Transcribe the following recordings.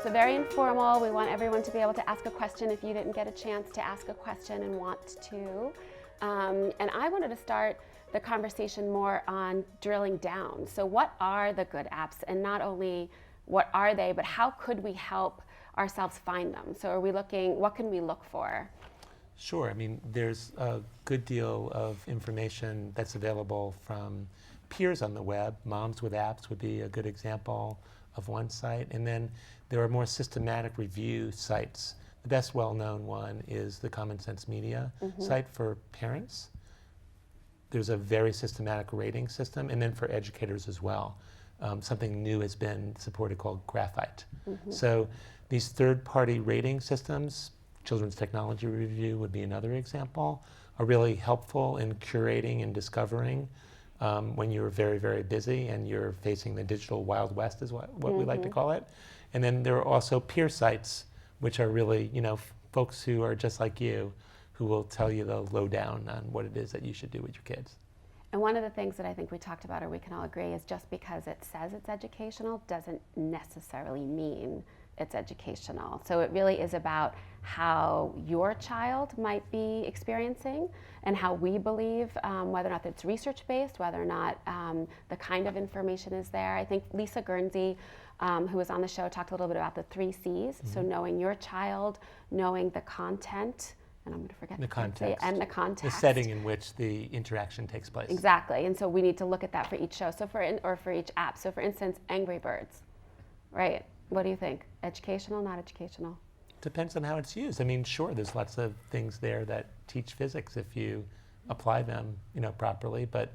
So very informal. We want everyone to be able to ask a question if you didn't get a chance to ask a question and want to. And I wanted to start the conversation more on drilling down. So what are the good apps, and not only what are they, but how could we help ourselves find them? So are we looking, what can we look for? Sure. I mean, there's a good deal of information that's available from peers on the web. Moms with Apps would be a good example of one site. And then there are more systematic review sites. The best well-known one is the Common Sense Media site for parents. There's a very systematic rating system, and then for educators as well. Something new has been supported called Graphite. So these third-party rating systems, Children's Technology Review would be another example, are really helpful in curating and discovering when you're very, very busy and you're facing the digital Wild West is what we like to call it. And then there are also peer sites, which are really, folks who are just like you, who will tell you the lowdown on what it is that you should do with your kids. And one of the things that I think we talked about, or we can all agree, is just because it says it's educational doesn't necessarily mean it's educational. So it really is about how your child might be experiencing and how we believe, whether or not it's research-based, whether or not the kind of information is there. I think Lisa Guernsey, who was on the show, talked a little bit about the 3 C's. So knowing your child, knowing the content, and I'm going to forget the context, and the context, the setting in which the interaction takes place. Exactly, and so we need to look at that for each show. So for each app. So for instance, Angry Birds, right? What do you think? Educational, not educational? Depends on how it's used. I mean, sure, there's lots of things there that teach physics if you apply them, properly. But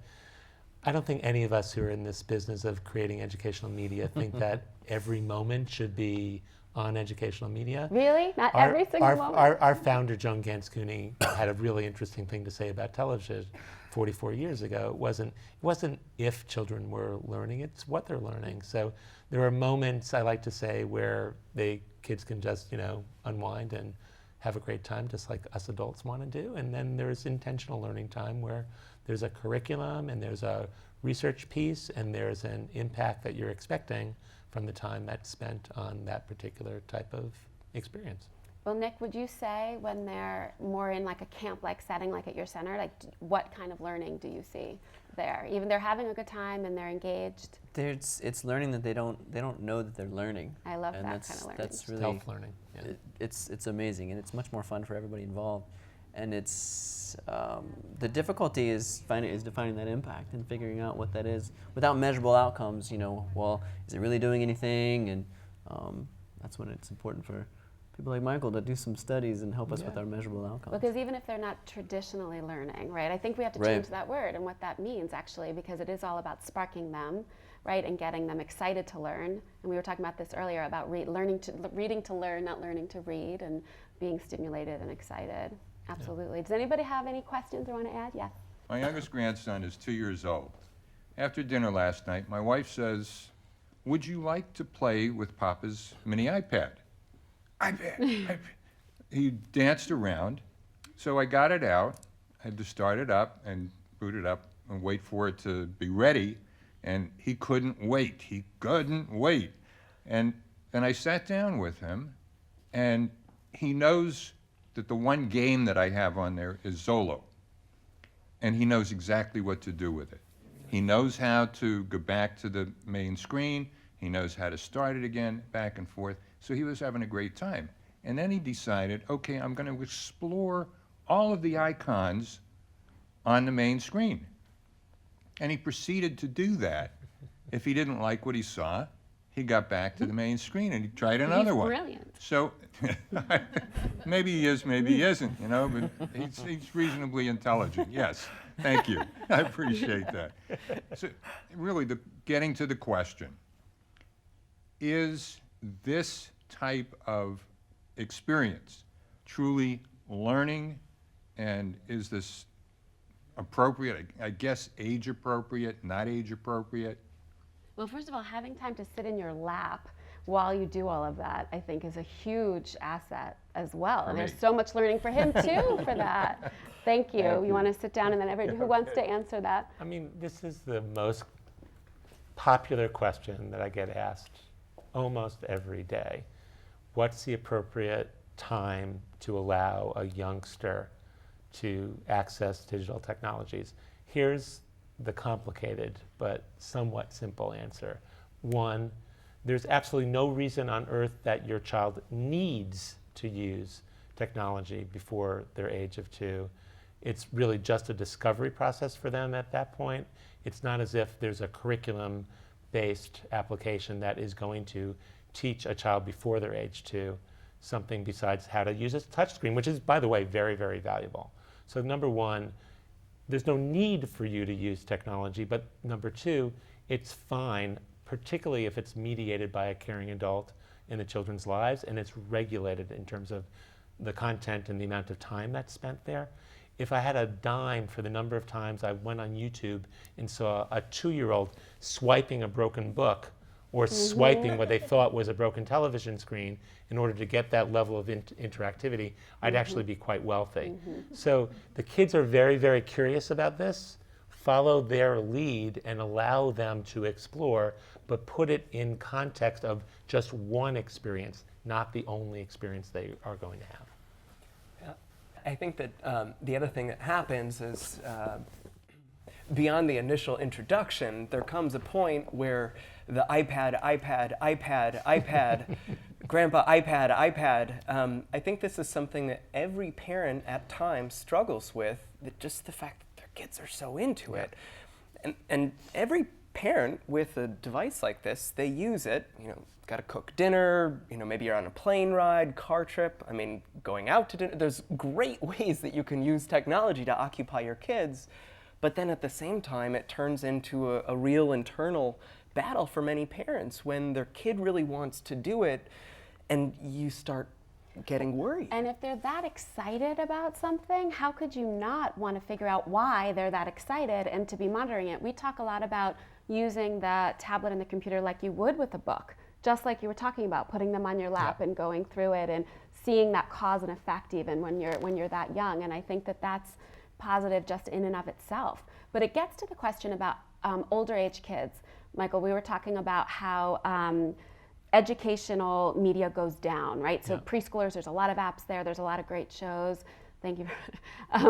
I don't think any of us who are in this business of creating educational media think that every moment should be on educational media. Really? Not every single moment? Our founder, Joan Gans-Cooney, had a really interesting thing to say about television 44 years ago. It wasn't if children were learning, it's what they're learning. So there are moments, I like to say, where kids can just, unwind and have a great time, just like us adults want to do. And then there's intentional learning time where there's a curriculum and there's a research piece and there's an impact that you're expecting from the time that's spent on that particular type of experience. Well, Nick, would you say when they're more in like a camp-like setting, like at your center, like what kind of learning do you see there? Even they're having a good time and they're engaged. It's learning that they don't know that they're learning. I love that kind of learning. That's really self-learning. Yeah. It's amazing, and it's much more fun for everybody involved. And it's the difficulty is defining that impact and figuring out what that is without measurable outcomes. Well, is it really doing anything? And that's when it's important for people like Michael to do some studies and help us with our measurable outcomes. Because even if they're not traditionally learning, right? I think we have to change that word and what that means actually, because it is all about sparking them, right, and getting them excited to learn. And we were talking about this earlier about reading to learn, not learning to read, and being stimulated and excited. Absolutely. Does anybody have any questions or want to add? Yes. My youngest grandson is 2 years old. After dinner last night, my wife says, "Would you like to play with Papa's mini iPad?" iPad. He danced around, so I got it out. I had to start it up and boot it up and wait for it to be ready, and he couldn't wait. He couldn't wait. And then I sat down with him, and he knows that the one game that I have on there is Zolo, and he knows exactly what to do with it. He knows how to go back to the main screen. He knows how to start it again, back and forth. So he was having a great time. And then he decided, okay, I'm going to explore all of the icons on the main screen. And he proceeded to do that. If he didn't like what he saw, he got back to the main screen and he tried another one. He's brilliant. So maybe he is, maybe he isn't, but he's reasonably intelligent. Yes, thank you. I appreciate that. So really, getting to the question, is this type of experience truly learning, and is this appropriate? I guess age appropriate, not age appropriate? Well, first of all, having time to sit in your lap while you do all of that, I think, is a huge asset as well. And there's so much learning for him too for that. Thank you. You want to sit down, and then who wants to answer that? I mean, this is the most popular question that I get asked almost every day. what's the appropriate time to allow a youngster to access digital technologies? Here's the complicated but somewhat simple answer. One, there's absolutely no reason on earth that your child needs to use technology before their age of 2. It's really just a discovery process for them at that point. It's not as if there's a curriculum-based application that is going to teach a child before their age 2 something besides how to use a touchscreen, which is, by the way, very, very valuable. So number one, there's no need for you to use technology, but number two, it's fine, particularly if it's mediated by a caring adult in the children's lives and it's regulated in terms of the content and the amount of time that's spent there. If I had a dime for the number of times I went on YouTube and saw a 2-year-old swiping a broken book or swiping what they thought was a broken television screen in order to get that level of interactivity, I'd actually be quite wealthy. So the kids are very, very curious about this. Follow their lead and allow them to explore, but put it in context of just one experience, not the only experience they are going to have. I think that the other thing that happens is beyond the initial introduction, there comes a point where the iPad, Grandpa, iPad. I think this is something that every parent at times struggles with, that just the fact that their kids are so into it. And every parent with a device like this, they use it, got to cook dinner, maybe you're on a plane ride, car trip, going out to dinner. There's great ways that you can use technology to occupy your kids, but then at the same time, it turns into a real internal battle for many parents when their kid really wants to do it, and you start getting worried. And if they're that excited about something, how could you not want to figure out why they're that excited and to be monitoring it? We talk a lot about using the tablet and the computer like you would with a book, just like you were talking about, putting them on your lap and going through it and seeing that cause and effect even when you're that young. And I think that that's positive just in and of itself. But it gets to the question about older age kids. Michael, we were talking about how educational media goes down, right? So preschoolers, there's a lot of apps there, there's a lot of great shows. Thank you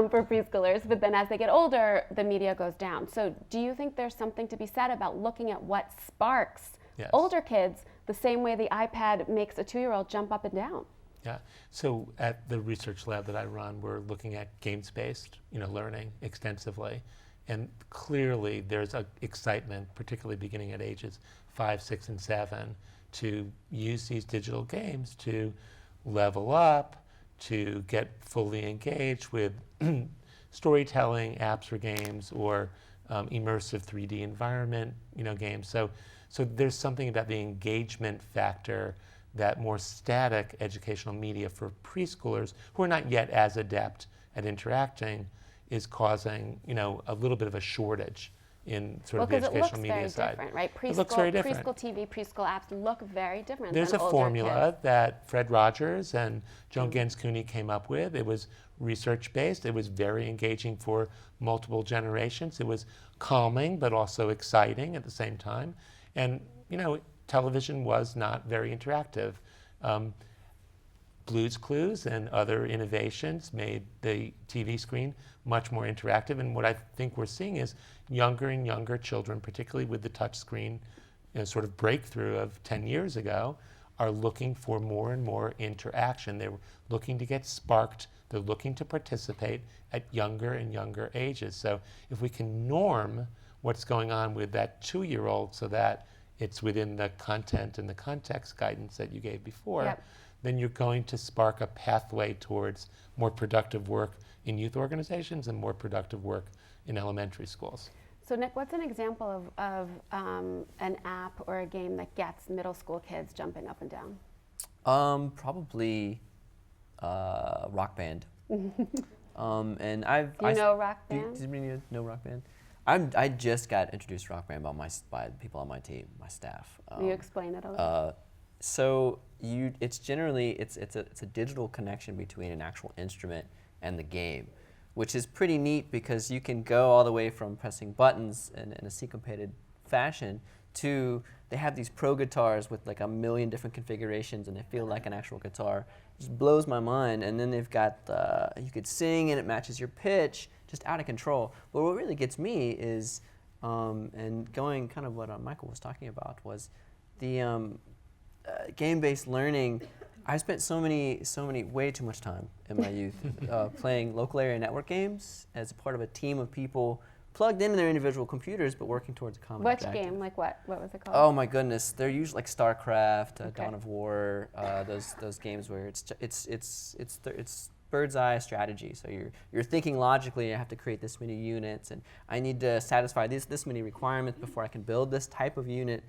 for preschoolers. But then as they get older, the media goes down. So do you think there's something to be said about looking at what sparks older kids the same way the iPad makes a 2-year-old jump up and down? Yeah, so at the research lab that I run, we're looking at games-based, learning extensively. And clearly there's an excitement, particularly beginning at ages 5, 6, and 7, to use these digital games to level up, to get fully engaged with storytelling apps or games, or immersive 3D environment, games. So there's something about the engagement factor that more static educational media for preschoolers who are not yet as adept at interacting is causing, a little bit of a shortage in sort of the educational media side. Different, right? It looks very different. Preschool TV, preschool apps look very different. There's than a older formula kids. that Fred Rogers and Joan Ganz-Cooney came up with. It was research-based. It was very engaging for multiple generations. It was calming, but also exciting at the same time. And, television was not very interactive. Blue's Clues and other innovations made the TV screen much more interactive. And what I think we're seeing is younger and younger children, particularly with the touch screen sort of breakthrough of 10 years ago, are looking for more and more interaction. They're looking to get sparked. They're looking to participate at younger and younger ages. So if we can norm what's going on with that 2-year-old so that it's within the content and the context guidance that you gave before, then you're going to spark a pathway towards more productive work in youth organizations and more productive work in elementary schools. So Nick, what's an example of an app or a game that gets middle school kids jumping up and down? Probably Rock Band. And Do you know Rock Band? Does anybody know Rock Band? I just got introduced to Rock Band by people on my team, my staff. Will you explain it a little? So it's generally a digital connection between an actual instrument and the game, which is pretty neat because you can go all the way from pressing buttons in a syncopated fashion Two, they have these pro guitars with like a million different configurations and they feel like an actual guitar. It just blows my mind. And then they've got, you could sing and it matches your pitch, just out of control. But what really gets me is, and going kind of what Michael was talking about, was the game-based learning. I spent way too much time in my youth playing local area network games as a part of a team of people plugged into their individual computers but working towards a common Which objective. game? Like what? What was it called? Oh my goodness, they're usually like StarCraft, Okay. Dawn of War, those games where it's bird's eye strategy. So you're thinking logically. I have to create this many units, and I need to satisfy this many requirements before I can build this type of unit.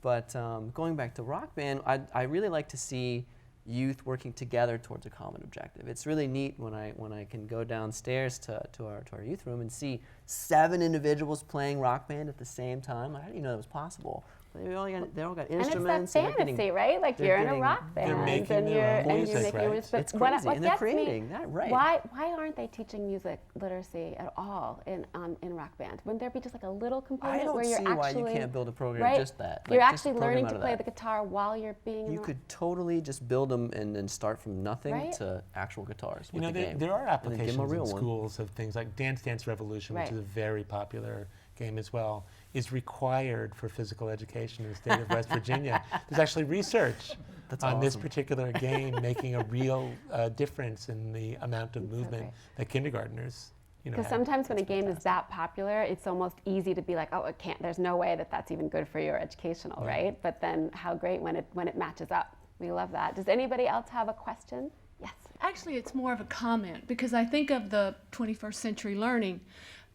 But going back to Rock Band, I really like to see youth working together towards a common objective. It's really neat when I can go downstairs to our youth room and see 7 individuals playing Rock Band at the same time. Like, how do you know that was possible? They all got instruments. And it's that fantasy, right? Like they're you're in a getting- rock band, they're making and their you're own and you're music, making right? music. But It's what crazy, and they're gets me- creating that, right? Why aren't they teaching music literacy at all in Rock Band? Wouldn't there be just like a little component I don't where you're see actually why you can't build a program right? just that. You're like, just a actually program learning out to of play that. the guitar while you're being in You the could totally just build them and then start from nothing Right? to actual guitars You with know, the game. there are and then give 'em applications a in real one. schools of things like Dance Dance Revolution, which Right. is a very popular game as well, is required for physical education in the state of West Virginia. There's actually research That's on this awesome. particular game making a real difference in the amount of That's so movement great. that kindergartners, Because have. sometimes when a game is that popular, it's almost easy to be like, oh, it can't. There's no way that that's even good for you or educational, right? But then, how great when it matches up. We love that. Does anybody else have a question? Yes. Actually, it's more of a comment because I think of the 21st century learning,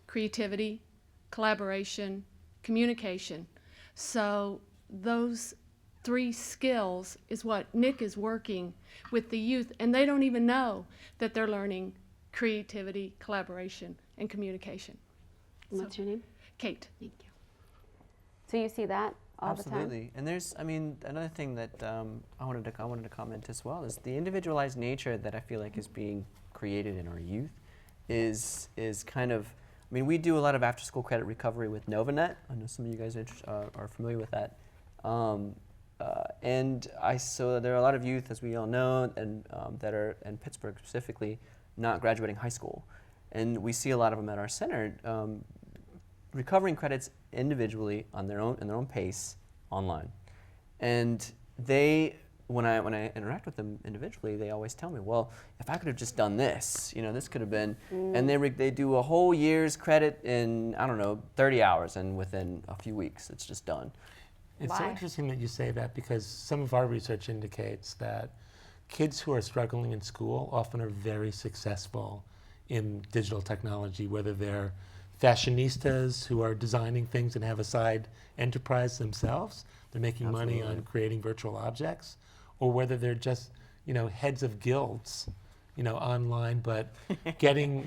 creativity, collaboration, communication. So those 3 skills is what Nick is working with the youth, and they don't even know that they're learning creativity, collaboration, and communication. And what's your name? Kate. Thank you. So you see that all the time? Absolutely. And there's, another thing that I wanted to comment as well is the individualized nature that I feel like is being created in our youth is kind of, we do a lot of after-school credit recovery with NovaNet. I know some of you guys are familiar with that. So there are a lot of youth, as we all know, and that are in Pittsburgh specifically, not graduating high school. And we see a lot of them at our center recovering credits individually on their own pace online. And when I interact with them individually, they always tell me, well, if I could have just done this, this could have been, and they do a whole year's credit in, 30 hours, and within a few weeks, it's just done. It's so Why? interesting that you say that because some of our research indicates that kids who are struggling in school often are very successful in digital technology, whether they're fashionistas who are designing things and have a side enterprise themselves, they're making money on creating virtual objects, or whether they're just, heads of guilds, online, but getting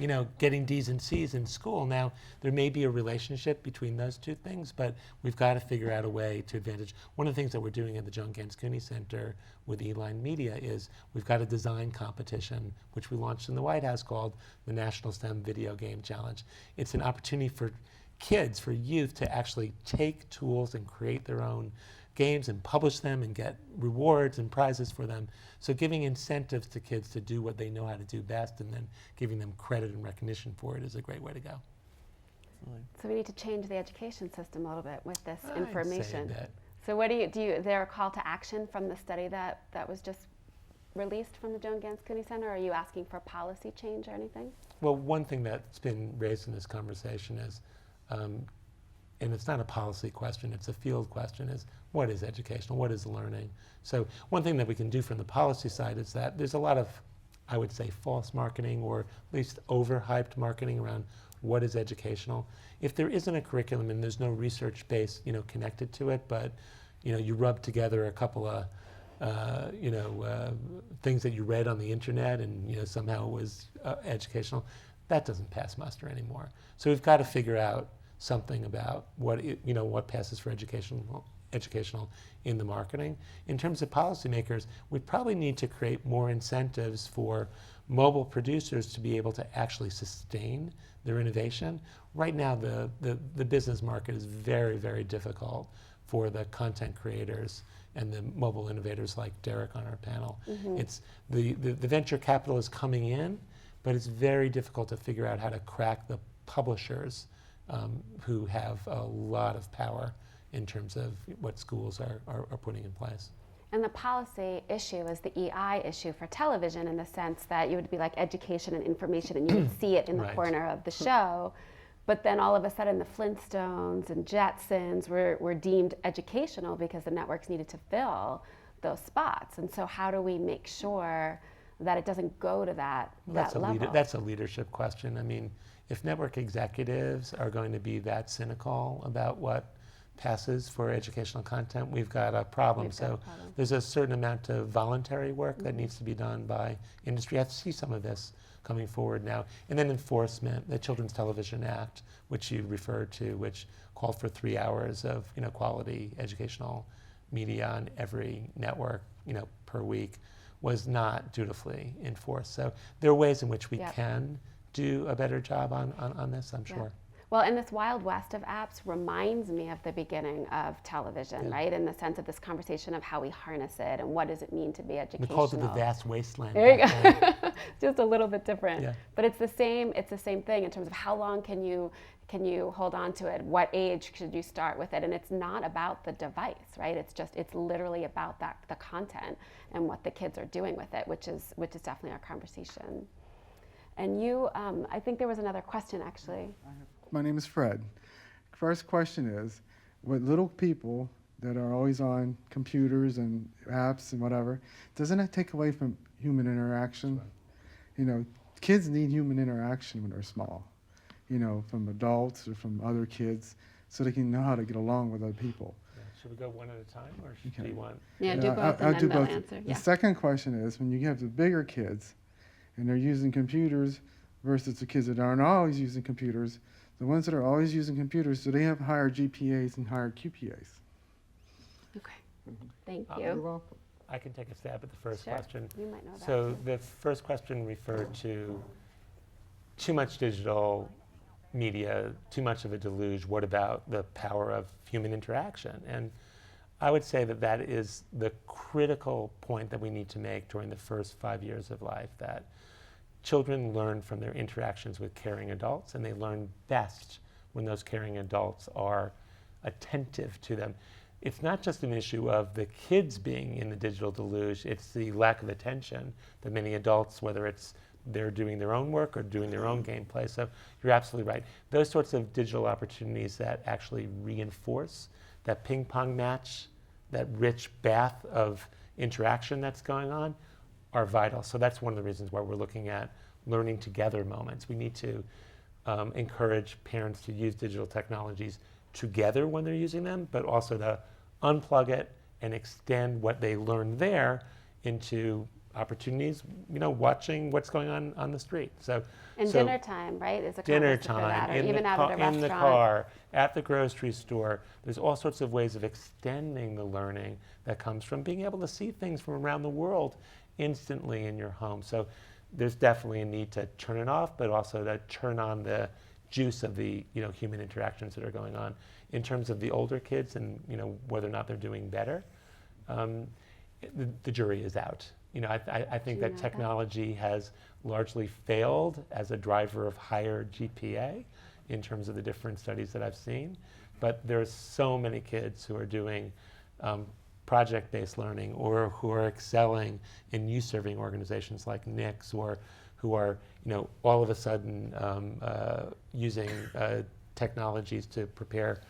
D's and C's in school. Now, there may be a relationship between those two things, but we've got to figure out a way to advantage. One of the things that we're doing at the Joan Ganscooney Center with Eline Media is we've got a design competition, which we launched in the White House called the National STEM Video Game Challenge. It's an opportunity for kids, for youth, to actually take tools and create their own games and publish them and get rewards and prizes for them. So giving incentives to kids to do what they know how to do best and then giving them credit and recognition for it is a great way to go. So we need to change the education system a little bit with this I'd say information. that. So what do you, is there a call to action from the study that was just released from the Joan Ganscooney Center? Or are you asking for policy change or anything? Well, one thing that's been raised in this conversation is, and it's not a policy question, it's a field question, is what is educational, what is learning? So one thing that we can do from the policy side is that there's a lot of, I would say, false marketing or at least overhyped marketing around what is educational. If there isn't a curriculum and there's no research base, connected to it, but you rub together a couple of things that you read on the internet and somehow it was educational, that doesn't pass muster anymore. So we've got to figure out something about what passes for educational in the marketing. In terms of policymakers, we probably need to create more incentives for mobile producers to be able to actually sustain their innovation. Right now, the business market is very, very difficult for the content creators and the mobile innovators like Derek on our panel. It's the venture capital is coming in, but it's very difficult to figure out how to crack the publishers who have a lot of power in terms of what schools are putting in place. And the policy issue is the EI issue for television, in the sense that you would be like education and information, and you would see it in the Right. corner of the show. But then all of a sudden the Flintstones and Jetsons were deemed educational because the networks needed to fill those spots. And so how do we make sure that it doesn't go to that level? That's a leadership question. I mean, if network executives are going to be that cynical about what passes for educational content, we've got a problem. We've got a So problem. there's a certain amount of voluntary work that needs to be done by industry. I see some of this coming forward now. And then enforcement, the Children's Television Act, which you referred to, which called for 3 hours of quality educational media on every network per week, was not dutifully enforced. So there are ways in which we Yep. can do a better job on this, I'm sure. Well, and this Wild West of apps reminds me of the beginning of television, right? In the sense of this conversation of how we harness it and what does it mean to be We educational. called it the vast wasteland. There you back then. go. Just a little bit different. Yeah. But it's the same thing in terms of how long can you hold on to it? What age should you start with it? And it's not about the device, right? It's literally about the content and what the kids are doing with it, which is definitely our conversation. And you, I think there was another question actually. My name is Fred. First question is, with little people that are always on computers and apps and whatever, doesn't that take away from human interaction? Kids need human interaction when they're small, from adults or from other kids, so they can know how to get along with other people. Yeah. Should we go one at a time, or should Okay. we want? Yeah, do both I'll and do then they'll both. answer. The Yeah. second question is, when you have the bigger kids and they're using computers versus the kids that aren't always using computers, the ones that are always using computers, do they have higher GPAs and higher QPAs? Okay. Thank You're you. welcome. I can take a stab at the first Sure. question. You might know that. So the first question referred to too much digital media, too much of a deluge. What about the power of human interaction? And I would say that is the critical point that we need to make during the first 5 years of life, that children learn from their interactions with caring adults, and they learn best when those caring adults are attentive to them. It's not just an issue of the kids being in the digital deluge, it's the lack of attention that many adults, whether it's they're doing their own work or doing their own gameplay. So you're absolutely right. Those sorts of digital opportunities that actually reinforce that ping pong match, that rich bath of interaction that's going on, are vital. So that's one of the reasons why we're looking at learning together moments. We need to encourage parents to use digital technologies together when they're using them, but also to unplug it and extend what they learn there into opportunities, watching what's going on the street. So Dinner time, right? Is a dinner concept for time, that, or in even the out at a restaurant. in the car, at the grocery store. There's all sorts of ways of extending the learning that comes from being able to see things from around the world instantly in your home. So there's definitely a need to turn it off, but also to turn on the juice of the human interactions that are going on. In terms of the older kids and whether or not they're doing better, the jury is out. I think that technology has largely failed as a driver of higher GPA in terms of the different studies that I've seen. But there's so many kids who are doing project-based learning, or who are excelling in youth-serving organizations like NICS, or who are all of a sudden using technologies to prepare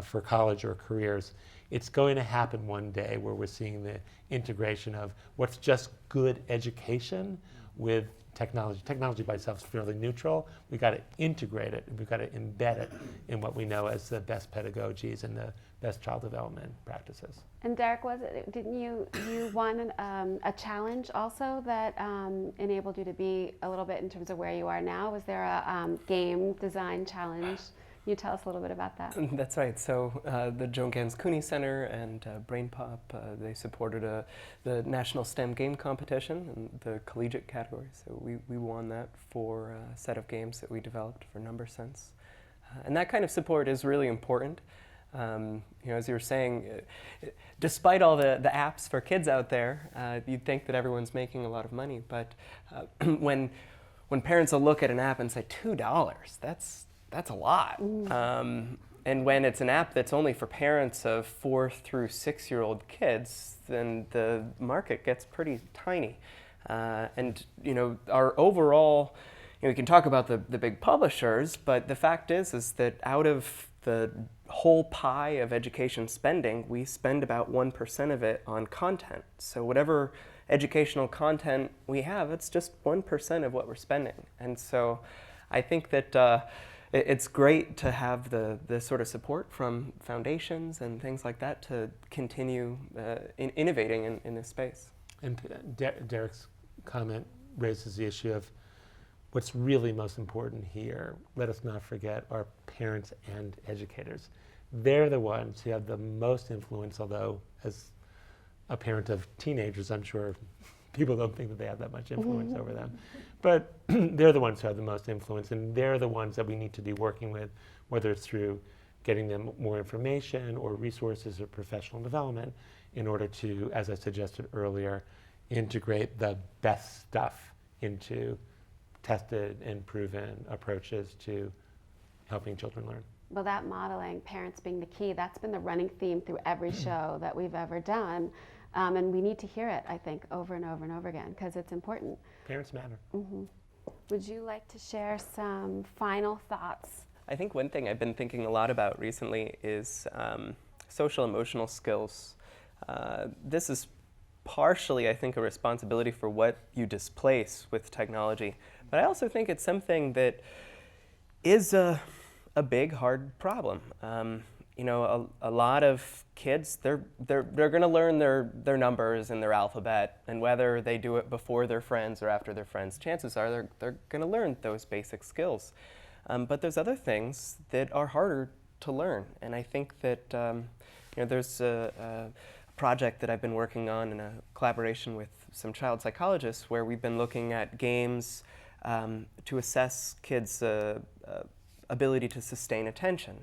for college or careers. It's going to happen one day where we're seeing the integration of what's just good education with technology. Technology by itself is fairly neutral. We've got to integrate it, and we've got to embed it in what we know as the best pedagogies and the best child development practices. And Derek, didn't you won a challenge also that enabled you to be a little bit in terms of where you are now? Was there a game design challenge? Can you tell us a little bit about that? That's right. So the Joan Gans Cooney Center and BrainPop, they supported the National STEM Game Competition in the collegiate category. So we won that for a set of games that we developed for Number Sense. And that kind of support is really important. As you were saying, despite all the apps for kids out there, you'd think that everyone's making a lot of money, but when parents will look at an app and say, $2, that's a lot. And when it's an app that's only for parents of 4 through 6-year-old kids, then the market gets pretty tiny. And our overall, we can talk about the big publishers, but the fact is that out of the whole pie of education spending, we spend about 1% of it on content. So whatever educational content we have, it's just 1% of what we're spending. And so I think that it's great to have the sort of support from foundations and things like that to continue innovating in this space. And Derek's comment raises the issue of what's really most important here. Let us not forget our parents and educators. They're the ones who have the most influence, although as a parent of teenagers, I'm sure people don't think that they have that much influence over them. But they're the ones who have the most influence, and they're the ones that we need to be working with, whether it's through getting them more information or resources or professional development in order to, as I suggested earlier, integrate the best stuff into tested and proven approaches to helping children learn. Well, that modeling, parents being the key, that's been the running theme through every show that we've ever done. And we need to hear it, I think, over and over and over again, because it's important. Parents matter. Would you like to share some final thoughts? I think one thing I've been thinking a lot about recently is social emotional skills. This is partially, I think, a responsibility for what you displace with technology. But I also think it's something that is a big, hard problem. A lot of kids, they're going to learn their numbers and their alphabet, and whether they do it before their friends or after their friends, chances are they're going to learn those basic skills. But there's other things that are harder to learn, and I think that there's a project that I've been working on in a collaboration with some child psychologists where we've been looking at games to assess kids' ability to sustain attention.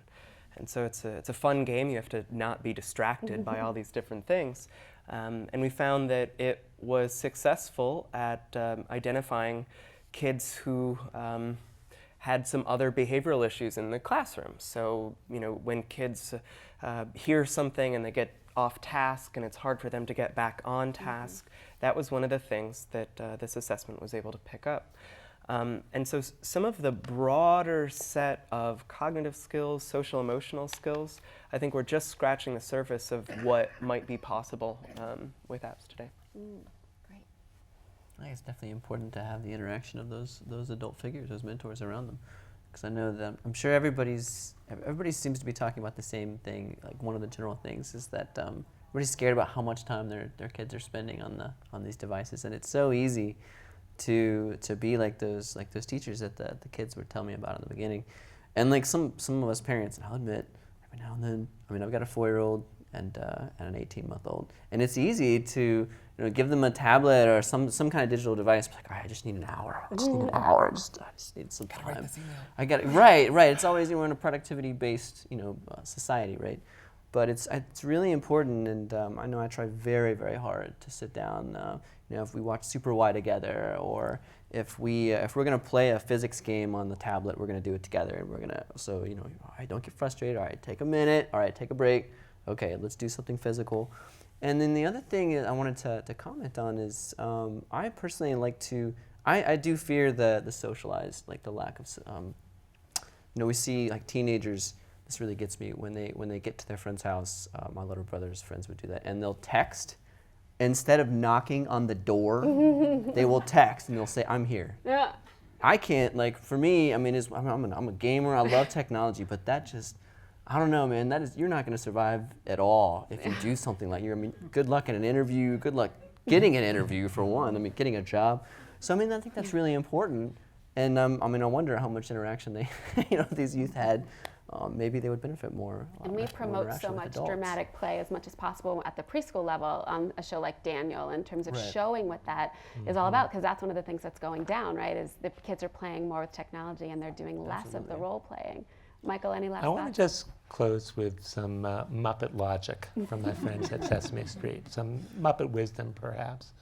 And so it's a fun game. You have to not be distracted by all these different things. And we found that it was successful at identifying kids who had some other behavioral issues in the classroom. So, when kids hear something and they get off task and it's hard for them to get back on task, that was one of the things that this assessment was able to pick up. And so some of the broader set of cognitive skills, social emotional skills, I think we're just scratching the surface of what might be possible with apps today. Great. I think it's definitely important to have the interaction of those adult figures, those mentors around them. Because I know that I'm sure everybody seems to be talking about the same thing. Like one of the general things is that everybody's scared about how much time their kids are spending on these devices, and it's so easy to be like those teachers that the kids would tell me about in the beginning. And like some of us parents, and I'll admit, every now and then, I've got a 4-year-old and an 18-month-old, and it's easy to give them a tablet or some kind of digital device. Like, all right, I just need an hour. I just need some time. Write this email. I got it. Right. It's always we're in a productivity-based society, right? But it's really important, and I know I try very, very hard to sit down. If we watch Super Y together, or if we're gonna play a physics game on the tablet, we're gonna do it together, and we're gonna. So all right, don't get frustrated. All right, take a minute. All right, take a break. Okay, let's do something physical. And then the other thing I wanted to comment on is I personally like to. I do fear the socialized, like the lack of. We see like teenagers. This really gets me when they get to their friend's house. My little brother's friends would do that, and they'll text. Instead of knocking on the door, they will text and they'll say, "I'm here." Yeah. I can't, for me, I'm a gamer, I love technology, but that just, I don't know, man, you're not gonna survive at all if you do something like good luck in an interview, good luck getting an interview for one, getting a job. So, I think that's really important. And, I wonder how much interaction these youth had. Maybe they would benefit more. And we promote so much dramatic play as much as possible at the preschool level on a show like Daniel in terms of showing what that is all about, because that's one of the things that's going down, right, is the kids are playing more with technology and they're doing less of the role playing. Michael, any last I want thoughts? to just close with some Muppet logic from my friends at Sesame Street, some Muppet wisdom, perhaps.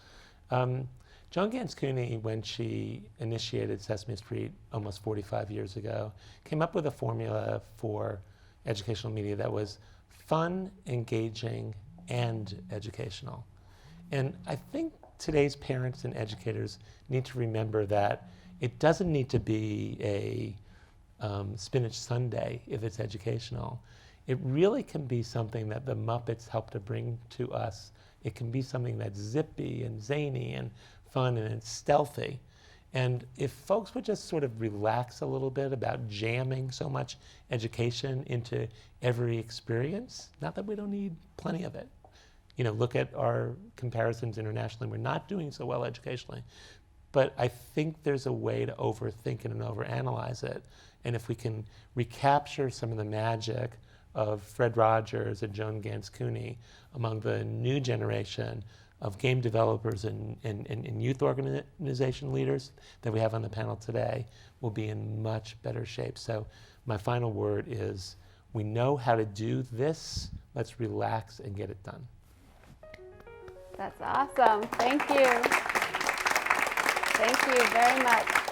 Joan Gans Cooney, when she initiated Sesame Street almost 45 years ago, came up with a formula for educational media that was fun, engaging, and educational. And I think today's parents and educators need to remember that it doesn't need to be a spinach sundae if it's educational. It really can be something that the Muppets help to bring to us. It can be something that's zippy and zany and fun and it's stealthy. And if folks would just sort of relax a little bit about jamming so much education into every experience, not that we don't need plenty of it. You know, look at our comparisons internationally. We're not doing so well educationally. But I think there's a way to overthink it and overanalyze it. And if we can recapture some of the magic of Fred Rogers and Joan Gans Cooney among the new generation of game developers and youth organization leaders that we have on the panel today, we'll be in much better shape. So my final word is, we know how to do this. Let's relax and get it done. That's awesome. Thank you. Thank you very much.